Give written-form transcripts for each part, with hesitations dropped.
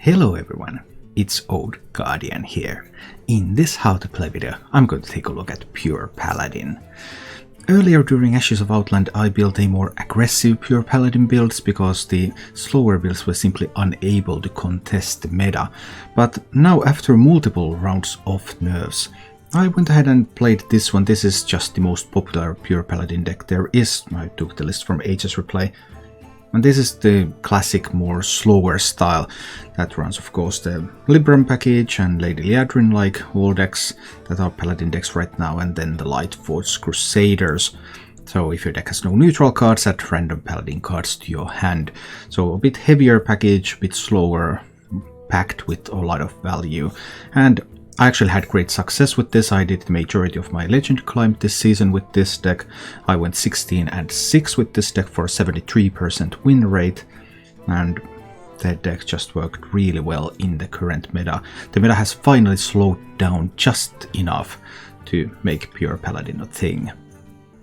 Hello everyone, it's Old Guardian here. In this how to play video, I'm going to take a look at Pure Paladin. Earlier during Ashes of Outland I built a more aggressive Pure Paladin builds because the slower builds were simply unable to contest the meta. But now after multiple rounds of nerfs, I went ahead and played this one. This is just the most popular Pure Paladin deck there is. I took the list from HSReplay. And this is the classic, more slower style that runs, of course, the Libram package and Lady Liadrin, like all decks that are Paladin decks right now, and then the Lightforged Crusaders. So if your deck has no neutral cards, add random Paladin cards to your hand. So a bit heavier package, a bit slower, packed with a lot of value. And I actually had great success with this. I did the majority of my legend climb this season with this deck. I went 16-6 with this deck for a 73% win rate, and that deck just worked really well in the current meta. The meta has finally slowed down just enough to make Pure Paladin a thing.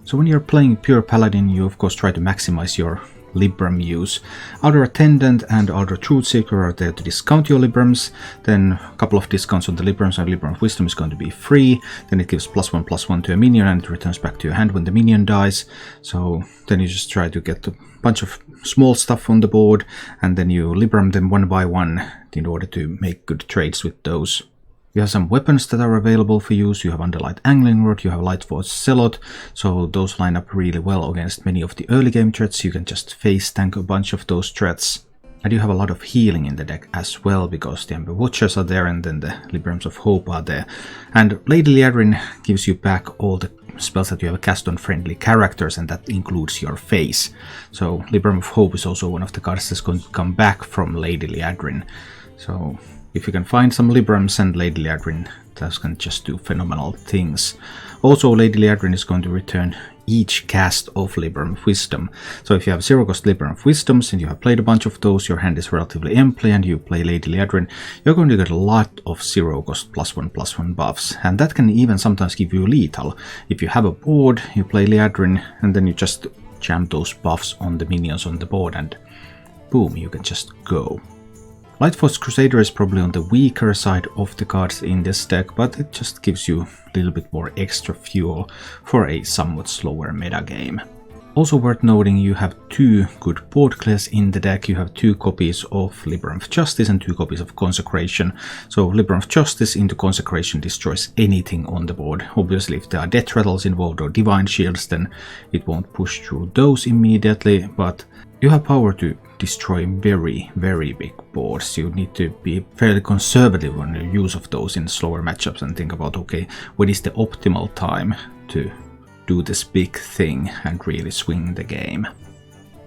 So when you're playing Pure Paladin, you of course try to maximize your Libram use. Outer Attendant and Outer Truthseeker are there to discount your Librams. Then a couple of discounts on the Librams, and Libram of Wisdom is going to be free. Then it gives +1/+1 to a minion and it returns back to your hand when the minion dies. So then you just try to get a bunch of small stuff on the board, and then you Libram them one by one in order to make good trades with those. You have some weapons that are available for use. You have Underlight Angling Rod, you have Lightforged Zealot, so those line up really well against many of the early game threats. You can just face tank a bunch of those threats. And you have a lot of healing in the deck as well, because the Amber Watchers are there and then the Librams of Hope are there. And Lady Liadrin gives you back all the spells that you have cast on friendly characters, and that includes your face. So Libram of Hope is also one of the cards that's going to come back from Lady Liadrin. So if you can find some Librams and Lady Liadrin, that can just do phenomenal things. Also, Lady Liadrin is going to return each cast of Libram of Wisdom. So if you have 0-cost Libram of Wisdoms and you have played a bunch of those, your hand is relatively empty, and you play Lady Liadrin, you're going to get a lot of 0-cost +1/+1 buffs. And that can even sometimes give you lethal. If you have a board, you play Liadrin, and then you just jam those buffs on the minions on the board, and boom, you can just go. Lightforged Crusader is probably on the weaker side of the cards in this deck, but it just gives you a little bit more extra fuel for a somewhat slower meta game. Also worth noting, you have two good board clears in the deck. You have 2 copies of Libram of Justice and 2 copies of Consecration. So Libram of Justice into Consecration destroys anything on the board. Obviously if there are Death Rattles involved or Divine Shields, then it won't push through those immediately, but you have power to destroy very, very big boards. You need to be fairly conservative on your use of those in slower matchups and think about, okay, what is the optimal time to do this big thing and really swing the game.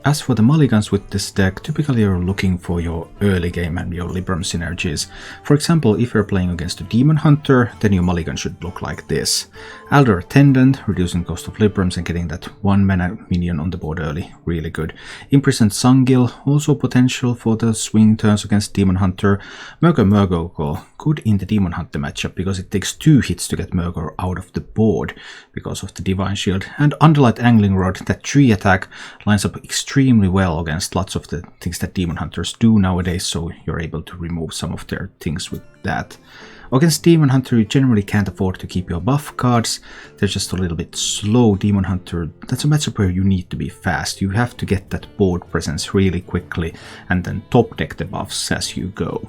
As for the mulligans with this deck, typically you're looking for your early game and your Libram synergies. For example, if you're playing against a Demon Hunter, then your mulligan should look like this. Elder Attendant, reducing cost of Librams and getting that 1-mana minion on the board early, really good. Imprisoned Sungil, also potential for the swing turns against Demon Hunter. Murgo, good in the Demon Hunter matchup because it takes 2 hits to get Murgo out of the board because of the Divine Shield. And Underlight Angling Rod, that 3 attack, lines up extremely well against lots of the things that Demon Hunters do nowadays, so you're able to remove some of their things with that. Against Demon Hunter, you generally can't afford to keep your buff cards. They're just a little bit slow. Demon Hunter, that's a matchup where you need to be fast. You have to get that board presence really quickly and then top deck the buffs as you go.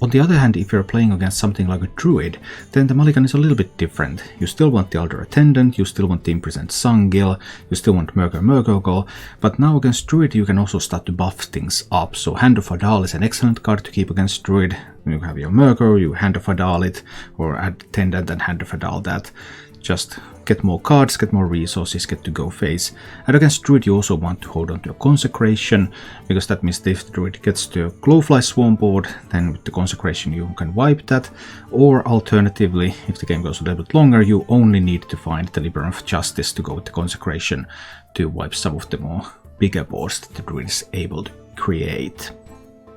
On the other hand, if you're playing against something like a Druid, then the mulligan is a little bit different. You still want the Elder Attendant, you still want the Imprisoned Sungil, you still want Murgo, but now against Druid you can also start to buff things up. So Hand of Adal is an excellent card to keep against Druid. You have your Murgo, you Hand of Adal it, or add Attendant and Hand of Adal that. Just get more cards, get more resources, get to go phase. And against Druid you also want to hold on to a Consecration, because that means that if the Druid gets to a Glowfly Swarm board, then with the Consecration you can wipe that. Or alternatively, if the game goes a little bit longer, you only need to find the Libram of Justice to go with the Consecration to wipe some of the more bigger boards that the Druid is able to create.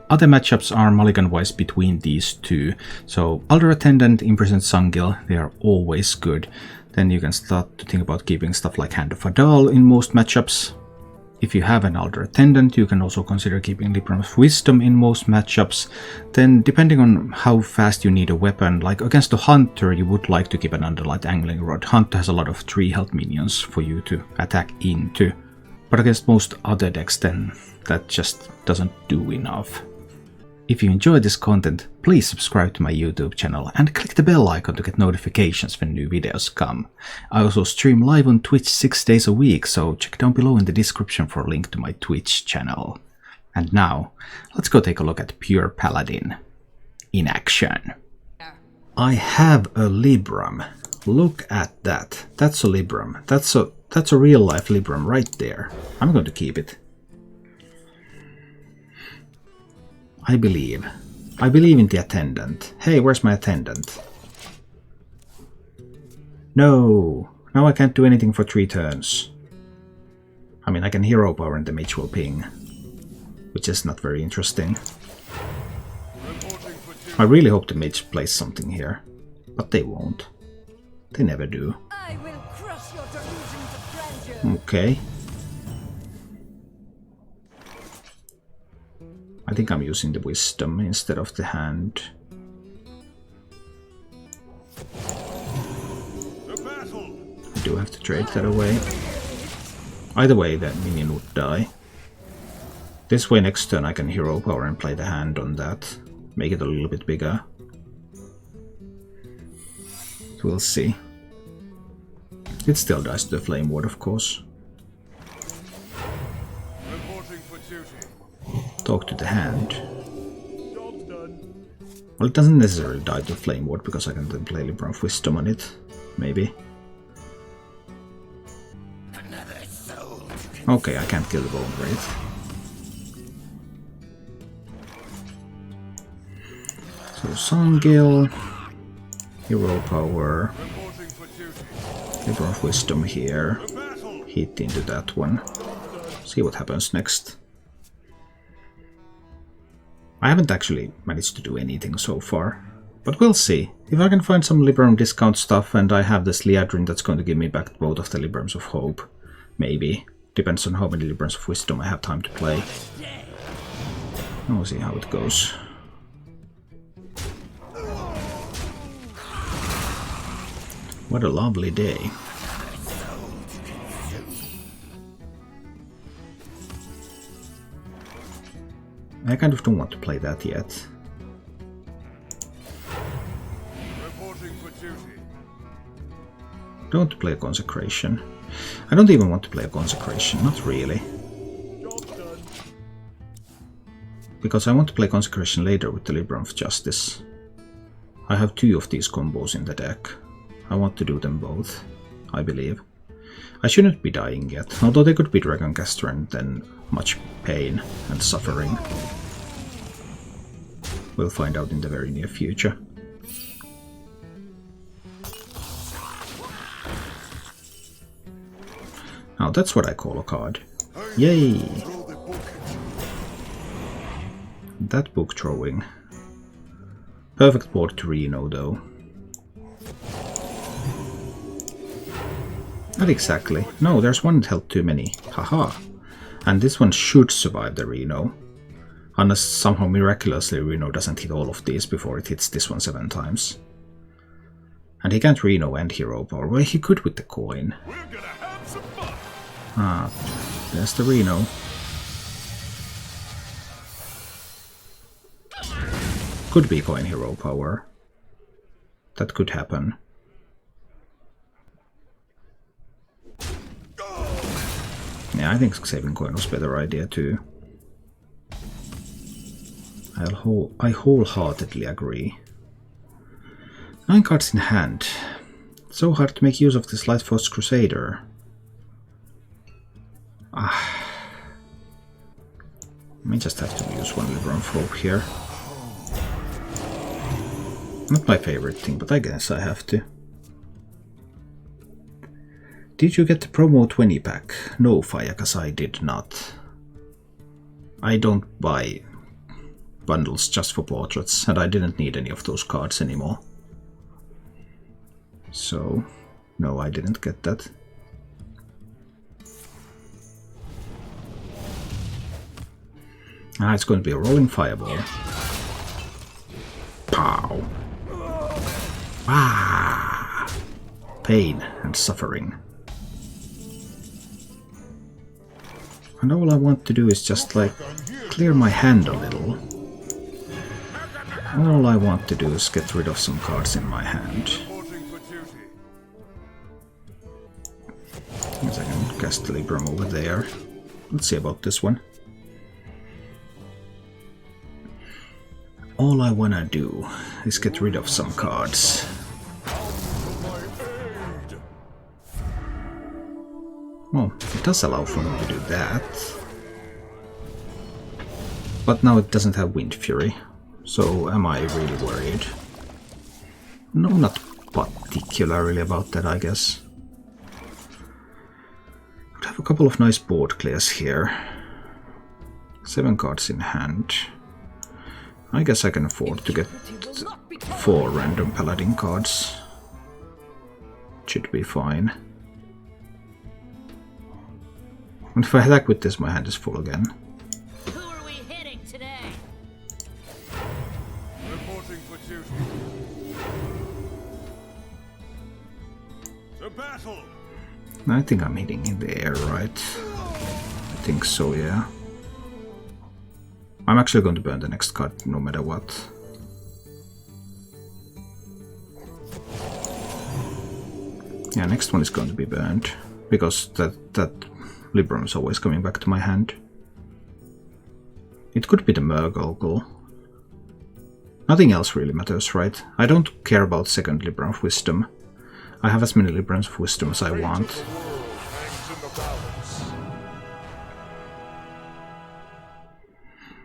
Other matchups are mulligan-wise between these two. So Elder Attendant, Imprisoned Sungil, they are always good. Then you can start to think about keeping stuff like Hand of Adal in most matchups. If you have an Elder Attendant, you can also consider keeping Libram of Wisdom in most matchups. Then, depending on how fast you need a weapon, like against a Hunter, you would like to keep an Underlight Angling Rod. Hunter has a lot of 3 health minions for you to attack into. But against most other decks, then that just doesn't do enough. If you enjoy this content, please subscribe to my YouTube channel and click the bell icon to get notifications when new videos come. I also stream live on Twitch 6 days a week, so check down below in the description for a link to my Twitch channel. And now, let's go take a look at Pure Paladin in action. I have a Libram. Look at that. That's a Libram. That's a real life Libram right there. I'm going to keep it. I believe in the attendant. Hey, where's my attendant? No! Now I can't do anything for 3 turns. I mean, I can hero power and the mage will ping, which is not very interesting. I really hope the mage plays something here, but they won't. They never do. I will crush your delusions of grandeur. Okay. I think I'm using the wisdom instead of the hand. I do have to trade that away. Either way, that minion would die. This way, next turn I can hero power and play the hand on that. Make it a little bit bigger. We'll see. It still dies to the Flame Ward, of course. Talk to the hand. Well, it doesn't necessarily die to Flame Ward because I can then play Libram of Wisdom on it. Maybe. Okay, I can't kill the Bone Wraith. So Songil, hero power, Libram of Wisdom here, hit into that one. See what happens next. I haven't actually managed to do anything so far, but we'll see. If I can find some Libram discount stuff and I have this Liadrin that's going to give me back both of the Librams of Hope, maybe. Depends on how many Librams of Wisdom I have time to play. We'll see how it goes. What a lovely day. I kind of don't want to play that yet. Don't want to play a Consecration. I don't even want to play a Consecration, not really. Because I want to play Consecration later with the Libram of Justice. I have 2 of these combos in the deck. I want to do them both, I believe. I shouldn't be dying yet, although they could be Dragoncaster and then much pain and suffering. We'll find out in the very near future. Now that's what I call a card. Yay! That book throwing. Perfect board to Reno though. Not exactly. No, there's one health too many. Haha. And this one should survive the Reno. Unless somehow miraculously Reno doesn't hit all of these before it hits this one 7 times. And he can't Reno and hero power. Well, he could with the coin. Ah, there's the Reno. Could be coin hero power. That could happen. Yeah, I think saving coin was a better idea too. I wholeheartedly agree. 9 cards in hand. So hard to make use of this Lightforce Crusader. I may just have to use one Libram of Hope here. Not my favorite thing, but I guess I have to. Did you get the promo 20 pack? No, Fayakas, I did not. I don't buy bundles just for portraits, and I didn't need any of those cards anymore. So, no, I didn't get that. Ah, it's going to be a rolling fireball. Pow! Ah! Pain and suffering. And all I want to do is just like clear my hand a little. All I want to do is get rid of some cards in my hand. Guess I can cast the Libram over there. Let's see about this one. All I wanna do is get rid of some cards. Well, it does allow for me to do that. But now it doesn't have Wind Fury. So am I really worried? No, not particularly about that, I guess. Could have a couple of nice board clears here. 7 cards in hand. I guess I can afford to get 4 random Paladin cards. Should be fine. And if I attack with this, my hand is full again. Who are we hitting today? Reporting for duty. To battle. I think I'm hitting in the air, right? I think so, yeah. I'm actually going to burn the next card no matter what. Yeah, next one is going to be burned. Because that Libram is always coming back to my hand. It could be the Murgle. Nothing else really matters, right? I don't care about second Libram of Wisdom. I have as many Librams of Wisdom as I want.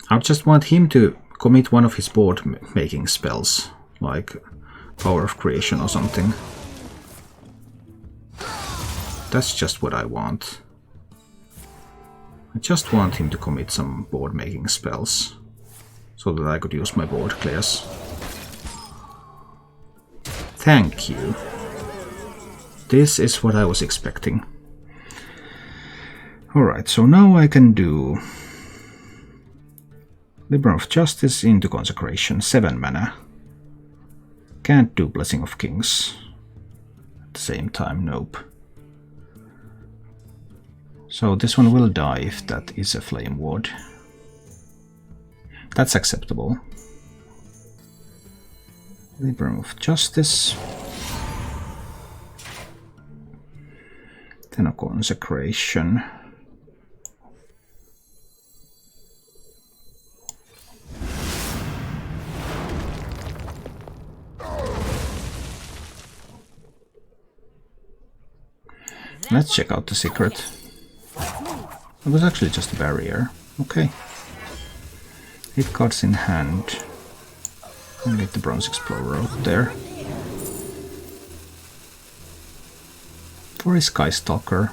I just want him to commit one of his board making spells, like Power of Creation or something. That's just what I want. I just want him to commit some board making spells, so that I could use my board clears. Thank you. This is what I was expecting. Alright, so now I can do Libram of Justice into Consecration, 7 mana. Can't do Blessing of Kings. At the same time, nope. So this one will die if that is a Flame Ward. That's acceptable. Libram of Justice. Then a Consecration. Let's check out the secret. It was actually just a barrier. Okay. 8 cards in hand. I'll get the Bronze Explorer out there. Or a Sky Stalker.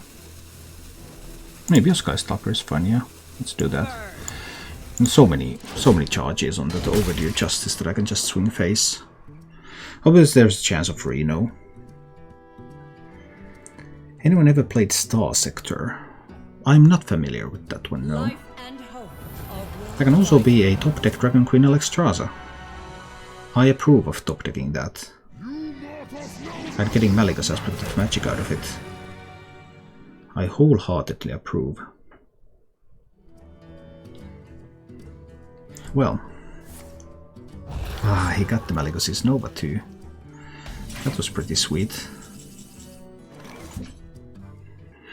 Maybe a Sky Stalker is fun, yeah. Let's do that. And so many charges on that Overdue Justice that I can just swing face. Obviously there's a chance of Reno. Anyone ever played Star Sector? I'm not familiar with that one, no. There can also be a top deck Dragon Queen Alexstrasza. I approve of top decking that. And getting Malygos aspect of magic out of it. I wholeheartedly approve. Well. Ah, he got the Malygos' Nova too. That was pretty sweet.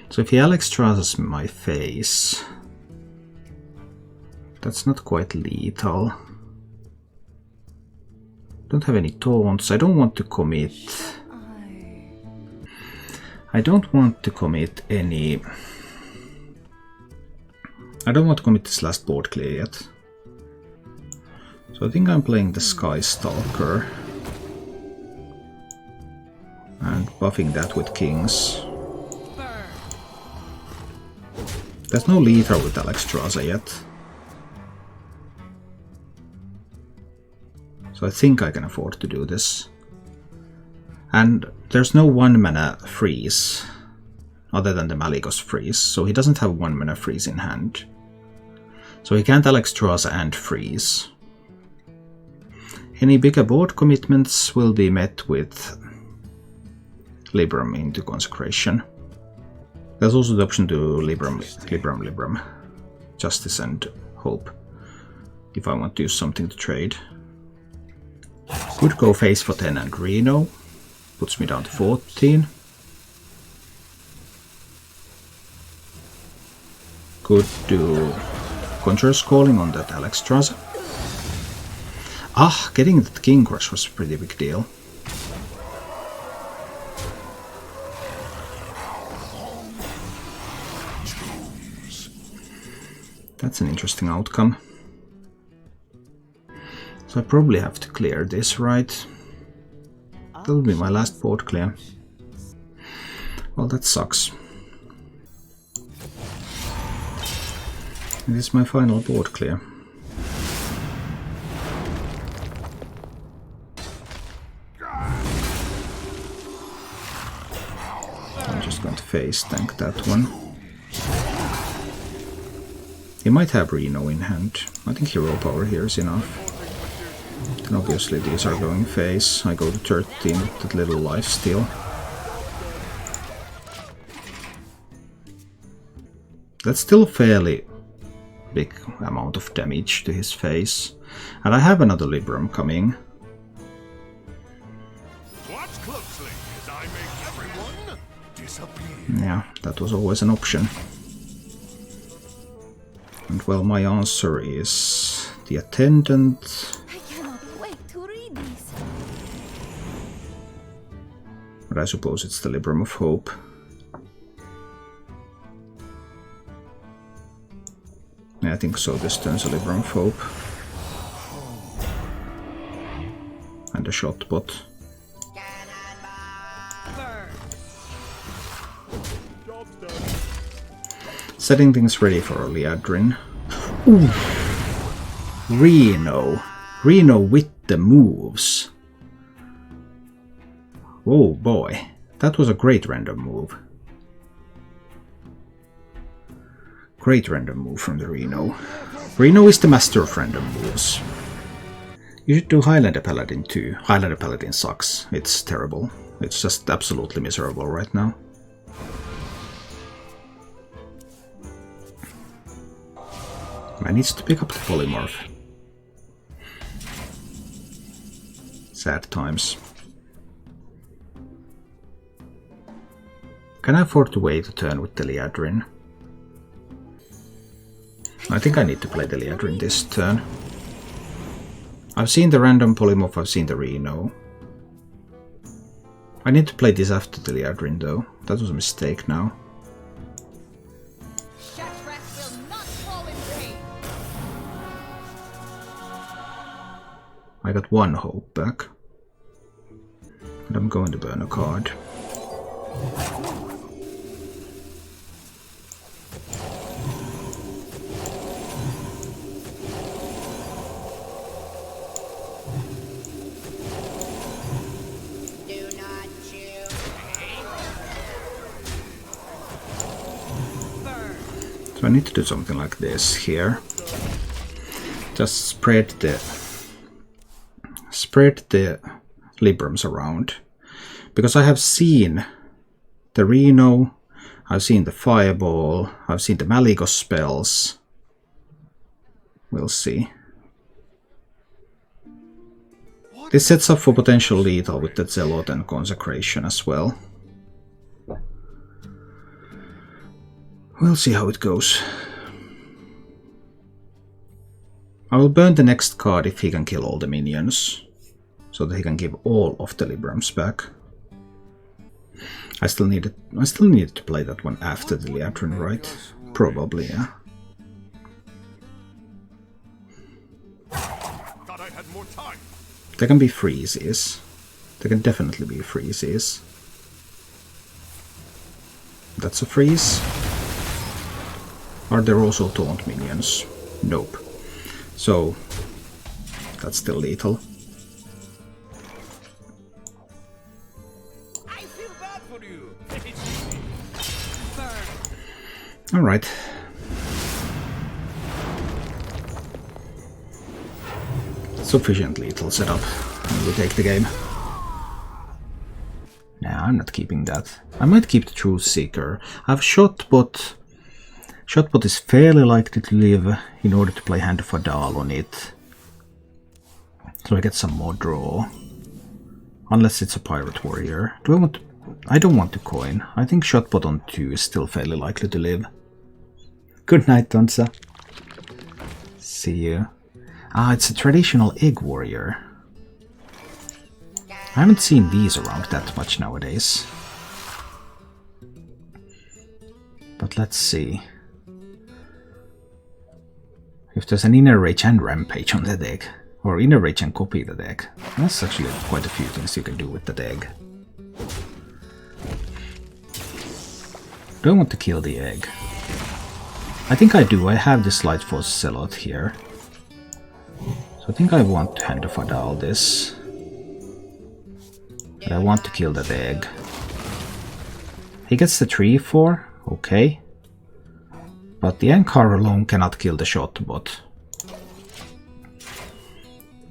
So if he Alexstrasza's my face, that's not quite lethal. Don't have any taunts. I don't want to commit. I don't want to commit any. I don't want to commit this last board clear yet. So I think I'm playing the Sky Stalker and buffing that with Kings. There's no lethal with Alexstrasza yet. So I think I can afford to do this. And there's no 1 mana freeze other than the Malygos freeze, so he doesn't have 1 mana freeze in hand. So he can't Alexstrasza and freeze. Any bigger board commitments will be met with Libram into Consecration. There's also the option to Libram. Justice and Hope. If I want to use something to trade. Could go face for 10 and Reno. Puts me down to 14. Could do Conjurer's Calling on that Alexstrasza. Ah, getting that King Crush was a pretty big deal. That's an interesting outcome. So I probably have to clear this, right? That'll be my last board clear. Well, that sucks. This is my final board clear. I'm just going to face tank that one. He might have Reno in hand. I think hero power here is enough. Then obviously these are going face. I go to 13 with that little lifesteal. That's still fairly big amount of damage to his face. And I have another Libram coming. Watch closely as I make everyone disappear. Yeah, that was always an option. And well, my answer is the Attendant. I cannot wait to read these. But I suppose it's the Libram of Hope. Yeah, I think so. This turns a Libram of Hope. And a Shotbot. Setting things ready for a Liadrin. Ooh. Reno with the moves. Oh boy, that was a great random move. Great random move from the Reno. Reno is the master of random moves. You should do Highlander Paladin too. Highlander Paladin sucks. It's terrible. It's just absolutely miserable right now. I need to pick up the polymorph. Sad times. Can I afford to wait a turn with the Liadrin? I think I need to play the Liadrin this turn. I've seen the random polymorph, I've seen the Reno. I need to play this after the Liadrin though. That was a mistake now. I got one hope back. And I'm going to burn a card. So I need to do something like this here. Just spread the Librams around. Because I have seen the Reno, I've seen the Fireball, I've seen the Maligos spells. We'll see. This sets up for potential lethal with the Zealot and Consecration as well. We'll see how it goes. I will burn the next card if he can kill all the minions, so that he can give all of the Librams back. I still needed to play that one after the Liadrin, right? Probably, yeah. Thought I had more time. There can be freezes. There can definitely be freezes. That's a freeze. Are there also taunt minions? Nope. So, that's still lethal. I feel bad for you. Alright. Sufficient lethal setup, and we take the game. Nah, I'm not keeping that. I might keep the Truth Seeker. I have Shotbot. Shotbot is fairly likely to live in order to play Hand of Adal on it. So I get some more draw. Unless it's a Pirate Warrior. Do I want to... I don't want to coin. I think Shotbot on 2 is still fairly likely to live. Good night, Tonsa. See you. Ah, it's a traditional Egg Warrior. I haven't seen these around that much nowadays. But let's see. If there's an Inner Rage and Rampage on that egg, or Inner Rage and copy the egg, that's actually quite a few things you can do with that egg. Do I want to kill the egg? I think I do. I have this Light Force Zealot here. So I think I want to Hand of Adal this. But I want to kill that egg. He gets the 3-4, okay. But the Ankar alone cannot kill the Shotbot.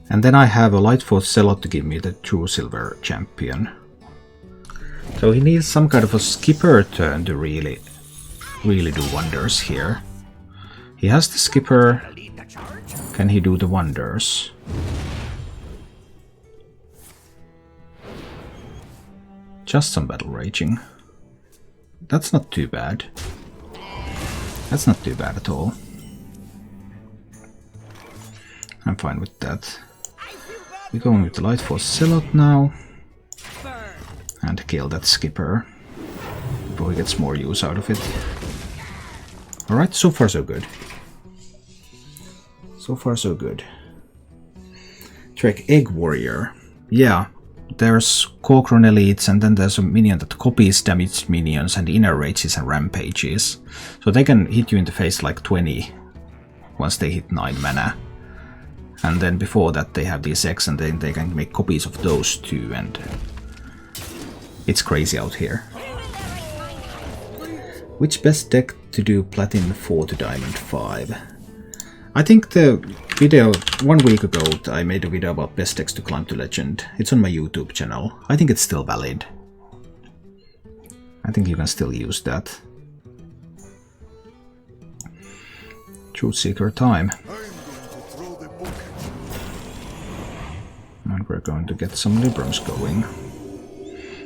And then I have a Light Force Zealot to give me the True Silver Champion. So he needs some kind of a skipper turn to really do wonders here. He has the skipper. Can he do the wonders? Just some battle raging. That's not too bad. That's not too bad at all. I'm fine with that. We're going with the Light Force Zealot now. And kill that skipper before he gets more use out of it. Alright, so far so good. So far so good. Trek Egg Warrior. Yeah, there's Corcoran Elites, and then there's a minion that copies damaged minions and Inner Rages and Rampages. So they can hit you in the face like 20 once they hit 9 mana. And then before that they have these X, and then they can make copies of those too, and it's crazy out here. Which best deck to do Platinum 4 to Diamond 5? I think the video 1 week ago I made a video about best decks to climb to Legend. It's on my YouTube channel. I think it's still valid. I think you can still use that. Truth Seeker time. And we're going to get some Librams going.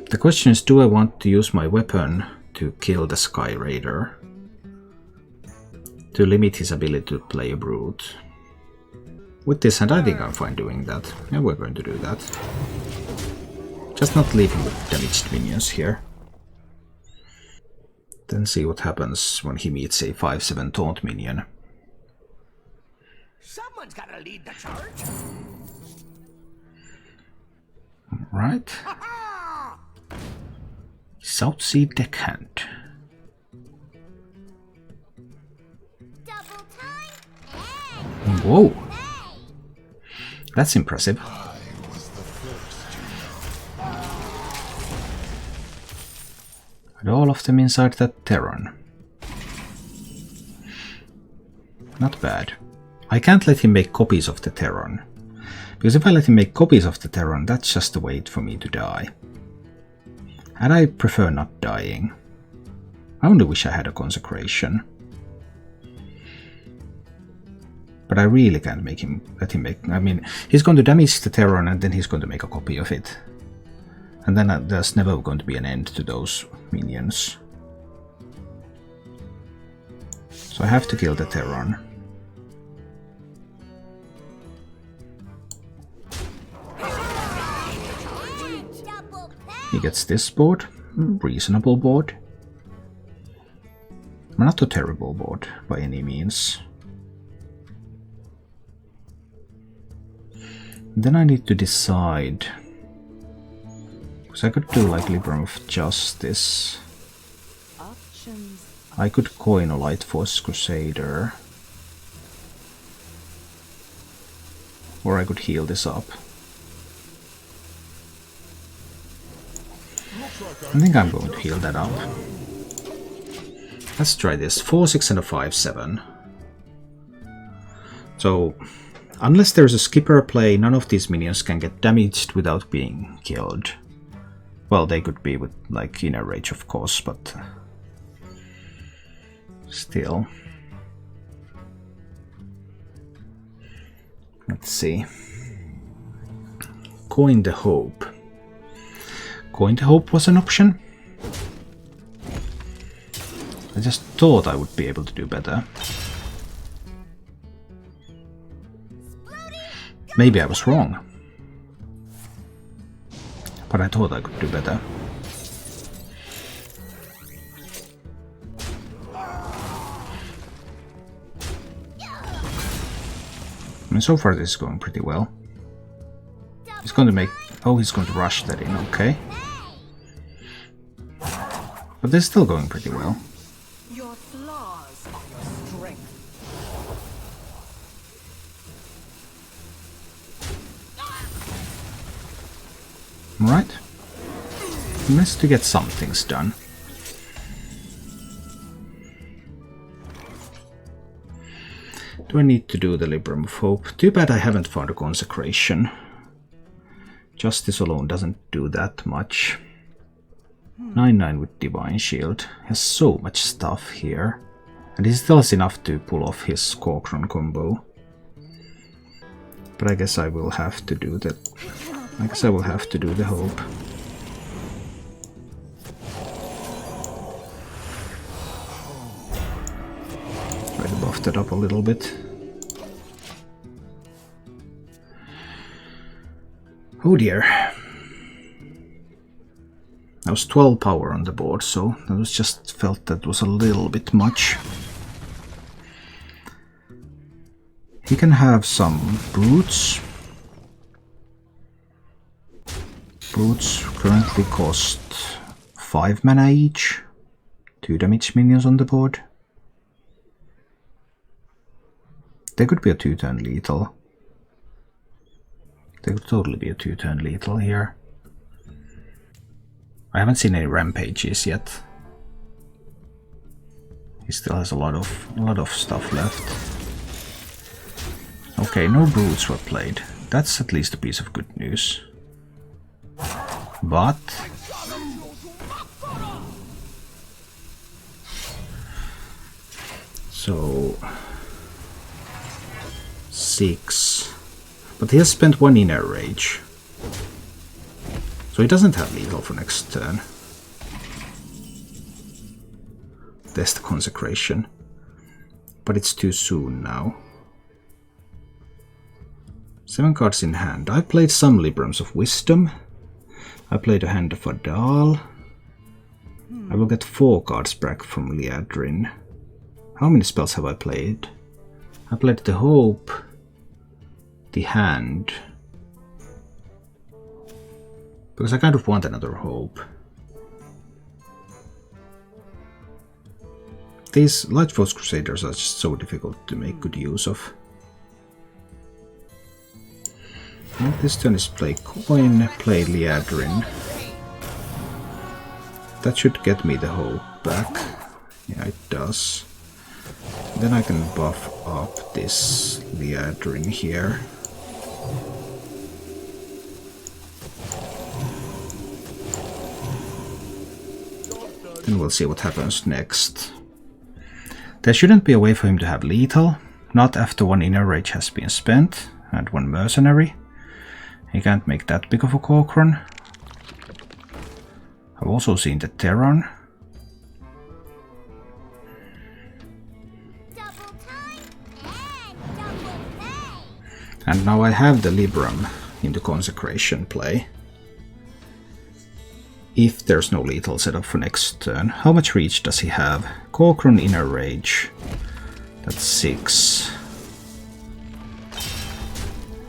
The question is, do I want to use my weapon to kill the Sky Raider? To limit his ability to play a brute. With this hand I think I'm fine doing that. Yeah, we're going to do that. Just not leave him with damaged minions here. Then see what happens when he meets a 5/7 taunt minion. Someone's gotta lead the charge. Right. Southsea Deckhand. Whoa. That's impressive. And all of them inside that Terran. Not bad. I can't let him make copies of the Terran. Because if I let him make copies of the Terran, that's just a way for me to die. And I prefer not dying. I only wish I had a Consecration. But I really can't let him make... I mean, he's going to damage the Terran and then he's going to make a copy of it. And then there's never going to be an end to those minions. So I have to kill the Terran. He gets this board. Reasonable board. Not a terrible board by any means. Then I need to decide, because I could do like Libram of Justice. I could coin a Light Force Crusader, or I could heal this up. I think I'm going to heal that up. Let's try this. 4/6 and a 5/7. So Unless there's a skipper play, none of these minions can get damaged without being killed. Well, they could be with, like, inner rage, of course, but still. Let's see. Coin the Hope. Coin the Hope was an option. I just thought I would be able to do better. Maybe I was wrong. But I thought I could do better. I mean, so far this is going pretty well. He's going to make... Oh, he's going to rush that in, okay. But this is still going pretty well. Your flaws are your strength. Right. Nice to get some things done. Do I need to do the Libram of Hope? Too bad I haven't found a Consecration. Justice alone doesn't do that much. 9/9 with Divine Shield. Has so much stuff here. And he still has enough to pull off his Corcoran combo. But I guess I will have to do that. I guess I will have to do the Hope. Try to buff that up a little bit. Oh dear. That was 12 power on the board, so I was just felt that was a little bit much. He can have some brutes. Brutes currently cost 5 mana each. 2 damage minions on the board. They could be a 2-turn lethal. They could totally be a 2-turn lethal here. I haven't seen any rampages yet. He still has a lot of stuff left. Okay, no brutes were played. That's at least a piece of good news. But so 6. But he has spent 1 inner rage. So he doesn't have lethal for next turn. There's the Consecration. But it's too soon now. 7 cards in hand. I played some Librams of Wisdom. I played a Hand of Adal. I will get 4 cards back from Liadrin. How many spells have I played? I played the Hope, the Hand, because I kind of want another Hope. These Lightforce Crusaders are just so difficult to make good use of. Well, this turn is play Coin, play Liadrin. That should get me the Hope back. Yeah, it does. Then I can buff up this Liadrin here. Then we'll see what happens next. There shouldn't be a way for him to have lethal, not after 1 inner rage has been spent, and 1 mercenary. He can't make that big of a Corcoran. I've also seen the Terran. And now I have the Libram in the Consecration play. If there's no lethal setup for next turn. How much reach does he have? Corcoran inner rage. That's 6.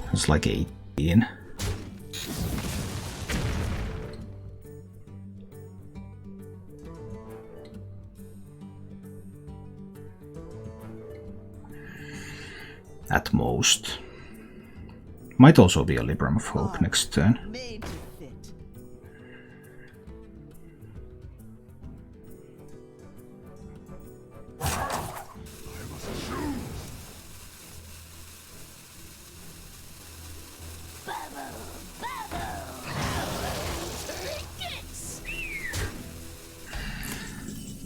That's like 18. At most. Might also be a Libram of Hope next turn. Made to fit.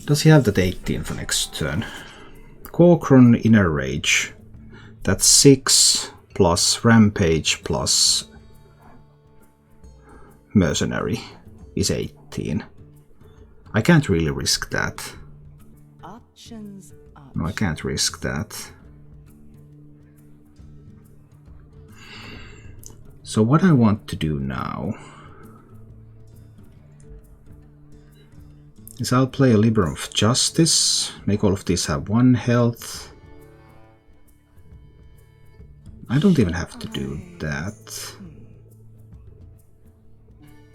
Does he have that 18 for next turn? Corkron Inner Rage. That's 6 plus Rampage plus Mercenary is 18. I can't really risk that. Options. No, I can't risk that. So what I want to do now is I'll play a Libram of Justice, make all of these have 1 health. I don't even have to do that.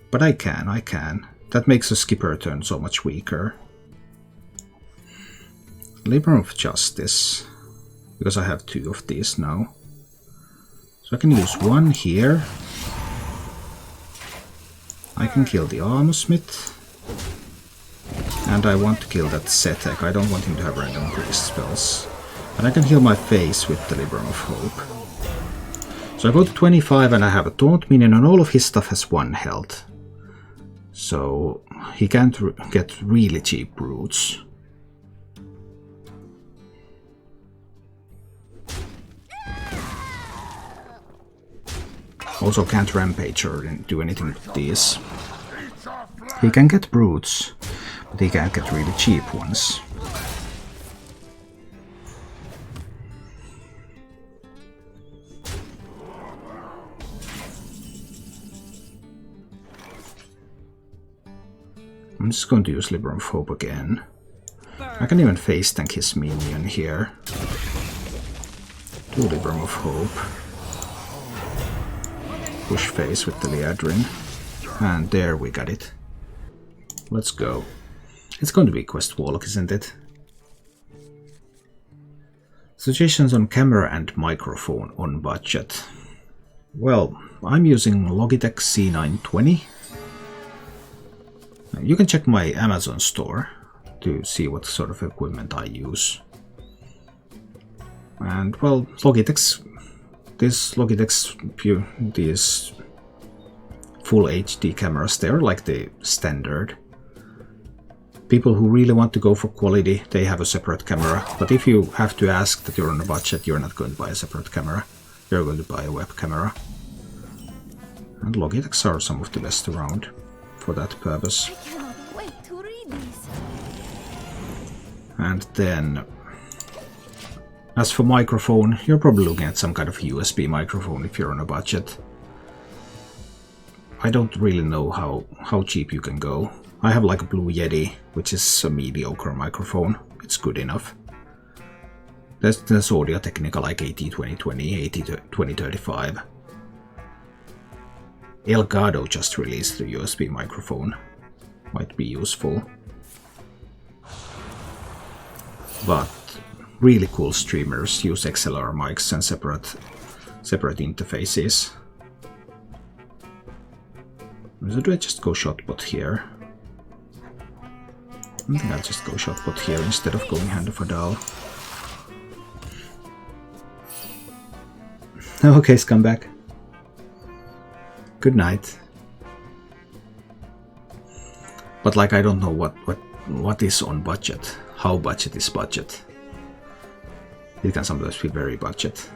But I can. That makes a skipper turn so much weaker. Libram of Justice, because I have 2 of these now. So I can use 1 here. I can kill the Armorsmith. And I want to kill that Setek. I don't want him to have random priest spells. And I can heal my face with the Libram of Hope. So I go to 25 and I have a Taunt minion and all of his stuff has 1 health. So he can't get really cheap roots. Also can't rampage or do anything with these. He can get brutes, but he can't get really cheap ones. I'm just going to use Libram of Hope again. I can even face tank his minion here. Do Libram of Hope. Push face with the Liadrin. And there we got it. Let's go. It's going to be Quest Warlock, isn't it? Suggestions on camera and microphone on budget. Well, I'm using Logitech C920. You can check my Amazon store to see what sort of equipment I use. And well, Logitech's these full HD cameras, they're like the standard. People who really want to go for quality, they have a separate camera. But if you have to ask that you're on a budget, you're not going to buy a separate camera. You're going to buy a web camera. And Logitechs are some of the best around for that purpose. I cannot wait to read these. And then, as for microphone, you're probably looking at some kind of USB microphone if you're on a budget. I don't really know how cheap you can go. I have like a Blue Yeti, which is a mediocre microphone. It's good enough. There's Audio-Technica like AT2020, AT2035. Elgato just released the USB microphone. Might be useful. But really cool streamers use XLR mics and separate interfaces. So do I just go shotbot here? I think I'll just go shotbot here instead of going Hand of Adal. Okay, scumbag. Good night. But like, I don't know what is on budget. How budget is budget. It can sometimes be very budget.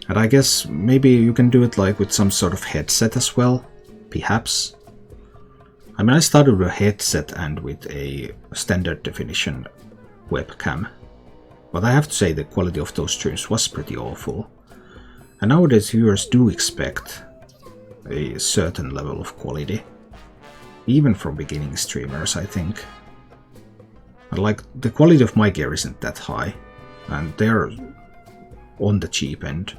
And I guess maybe you can do it like with some sort of headset as well. Perhaps. I mean, I started with a headset and with a standard definition webcam. But I have to say the quality of those streams was pretty awful. And nowadays viewers do expect a certain level of quality. Even from beginning streamers, I think. And like, the quality of my gear isn't that high. And they're on the cheap end.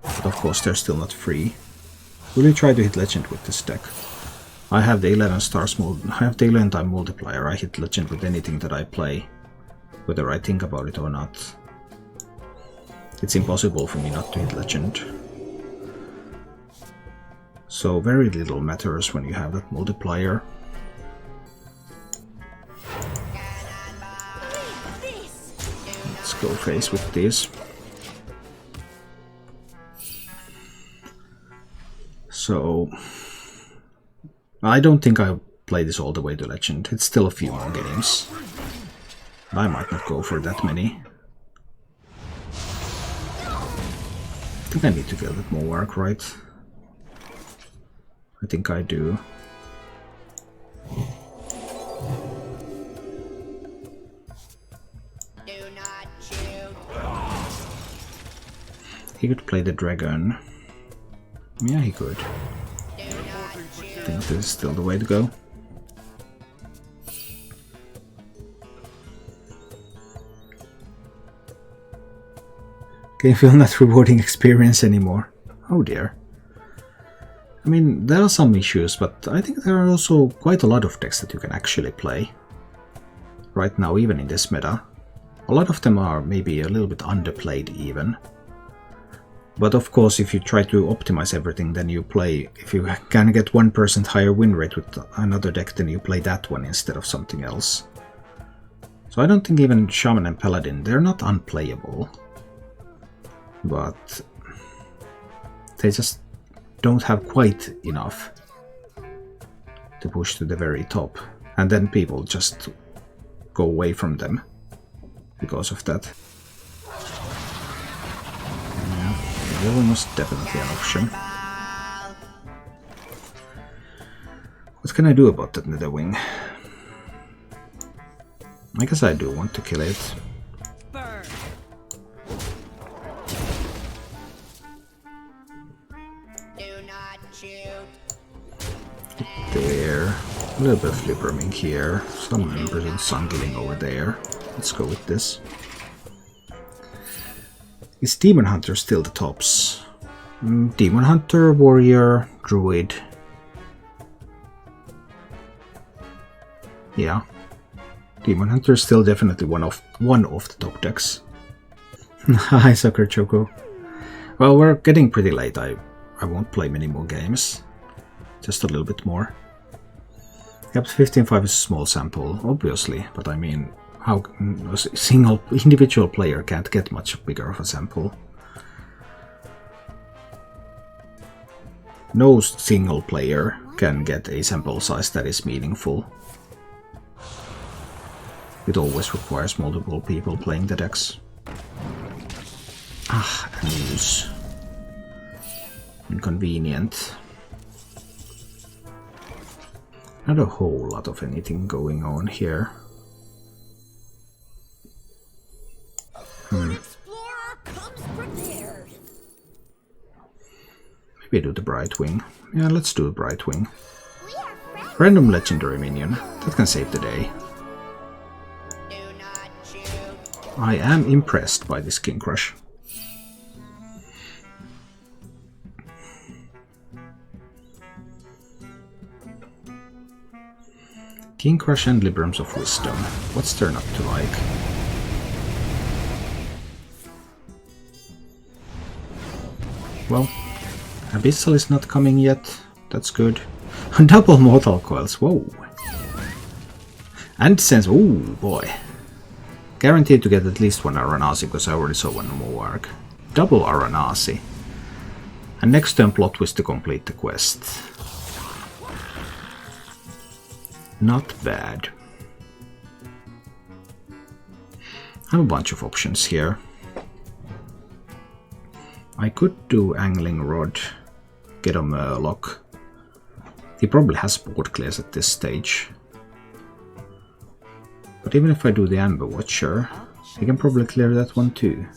But of course they're still not free. Will you try to hit legend with this deck? I have the 11 stars I have the 11 time multiplier. I hit legend with anything that I play. Whether I think about it or not. It's impossible for me not to hit legend. So very little matters when you have that multiplier. Let's go face with this. So I don't think I play this all the way to Legend. It's still a few more games. But I might not go for that many. I think I need to build it more work, right? I think I do. He could play the dragon. Yeah, he could. I think this is still the way to go. Game feel not rewarding experience anymore. Oh dear. I mean, there are some issues, but I think there are also quite a lot of decks that you can actually play. Right now, even in this meta. A lot of them are maybe a little bit underplayed even. But of course, if you try to optimize everything, then you play... If you can get 1% higher win rate with another deck, then you play that one instead of something else. So I don't think even Shaman and Paladin, they're not unplayable. But they just don't have quite enough to push to the very top. And then people just go away from them because of that. That one was definitely an option. What can I do about that Nether Wing? I guess I do want to kill it. There. A little bit of Libraming here. Some brilliant Sungling over there. Let's go with this. Is Demon Hunter still the tops? Demon Hunter, Warrior, Druid. Yeah. Demon Hunter is still definitely one of the top decks. Hi, Sucker Choco. Well, we're getting pretty late. I won't play many more games. Just a little bit more. Yep, 15.5 is a small sample, obviously, but I mean, how a single individual player can't get much bigger of a sample. No single player can get a sample size that is meaningful. It always requires multiple people playing the decks. Ah, news. Inconvenient. Not a whole lot of anything going on here. Maybe do the Brightwing. Yeah, let's do a Brightwing. Random legendary minion. That can save the day. I am impressed by this King Crush. King Crush and Librams of Wisdom. What's there not to like? Well, Abyssal is not coming yet. That's good. Double Mortal Coils. Whoa. And Sense. Ooh, boy. Guaranteed to get at least one Aranasi because I already saw one more arc. Double Aranasi. And next turn Plot Twist to complete the quest. Not bad. I have a bunch of options here. I could do Angling Rod, get a Murloc. He probably has board clears at this stage. But even if I do the Amber Watcher, I can probably clear that one too.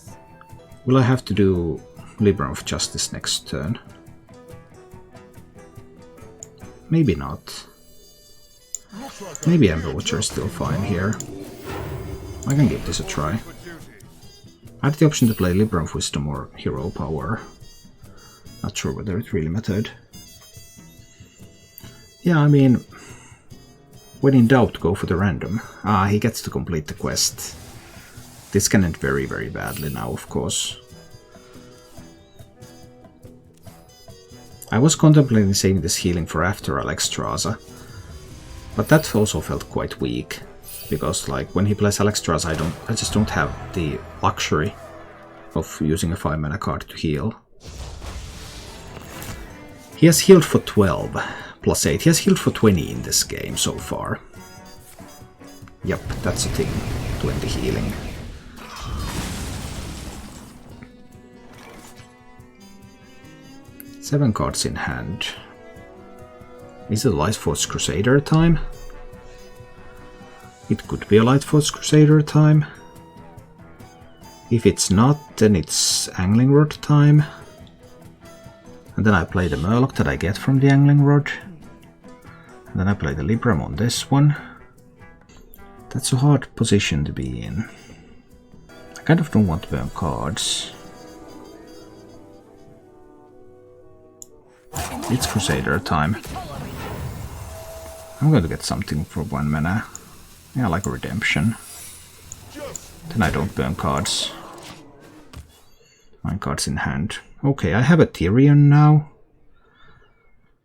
Will I have to do Libram of Justice next turn? Maybe not. Maybe Amber Watcher is still fine here. I can give this a try. I had the option to play Libram of Wisdom or Hero Power. Not sure whether it really mattered. Yeah, I mean, when in doubt, go for the random. Ah, he gets to complete the quest. This can end very, very badly now, of course. I was contemplating saving this healing for after Alexstrasza, but that also felt quite weak. Because, like, when he plays Alexstrasza, I just don't have the luxury of using a 5-mana card to heal. He has healed for 12, +8. He has healed for 20 in this game so far. Yep, that's a thing. 20 healing. Seven cards in hand. Is it Lightforce Crusader time? It could be a Lightforce Crusader time. If it's not, then it's Angling Rod time. And then I play the Murloc that I get from the Angling Rod. And then I play the Libram on this one. That's a hard position to be in. I kind of don't want to burn cards. It's Crusader time. I'm going to get something for 1 mana. Yeah, like a redemption. Then I don't burn cards. 9 cards in hand. Okay, I have a Tyrion now.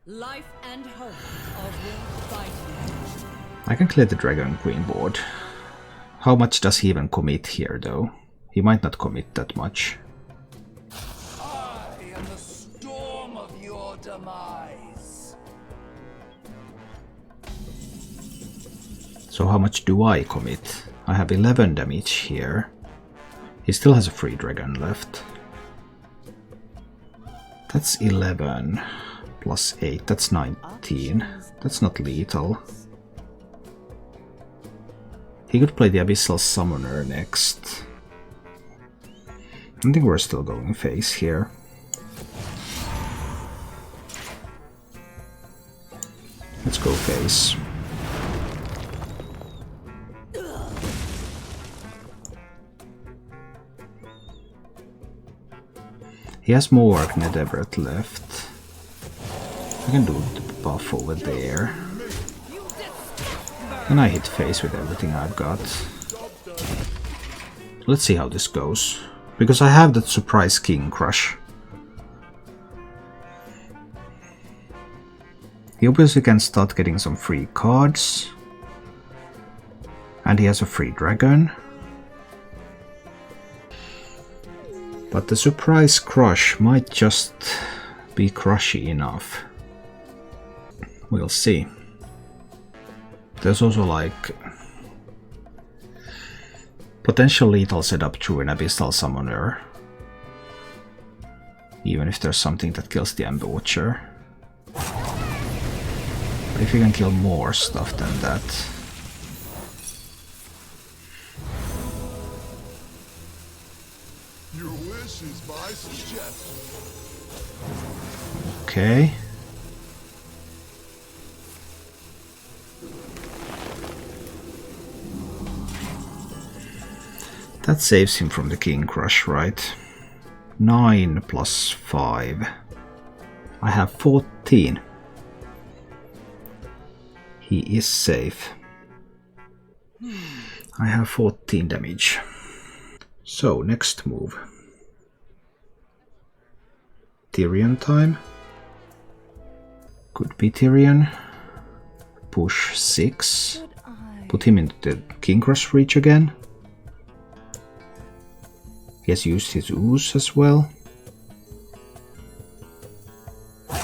Life and hope of your fighting. I can clear the Dragon Queen board. How much does he even commit here, though? He might not commit that much. I am the storm of your demise. So how much do I commit? I have 11 damage here. He still has a free dragon left. That's 11 plus 8, that's 19. That's not lethal. He could play the Abyssal Summoner next. I think we're still going face here. Let's go face. He has more Nedebret left. I can do the buff over there. And I hit face with everything I've got. Let's see how this goes. Because I have that surprise King Crush. He obviously can start getting some free cards. And he has a free dragon. But the surprise crush might just be crushy enough. We'll see. There's also like potential lethal setup through an Abyssal Summoner. Even if there's something that kills the Ember Watcher. But if you can kill more stuff than that. Your wish is my suggestion. Okay. That saves him from the King Crush, right? 9 plus 5. I have 14. He is safe. I have 14 damage. So, next move. Tyrion time. Could be Tyrion. Push 6. Put him into the King Crush reach again. He has used his ooze as well. I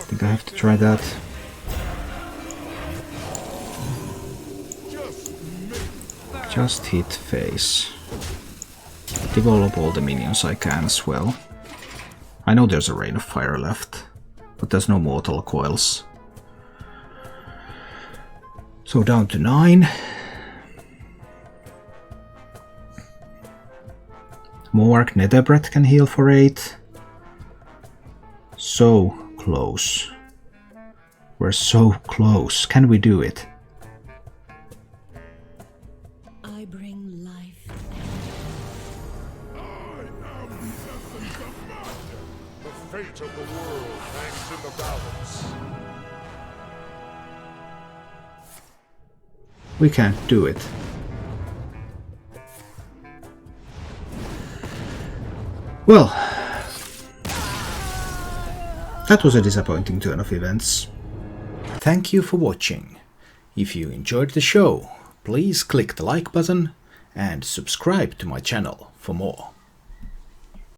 think I have to try that. Just hit face. Develop all the minions I can as well. I know there's a Rain of Fire left, but there's no Mortal Coils. So down to 9. Moarg Netherbrett can heal for 8. So close. We're so close. Can we do it? I bring life. The fate of the world hangs in the balance. We can't do it. Well, that was a disappointing turn of events. Thank you for watching. If you enjoyed the show, please click the like button and subscribe to my channel for more.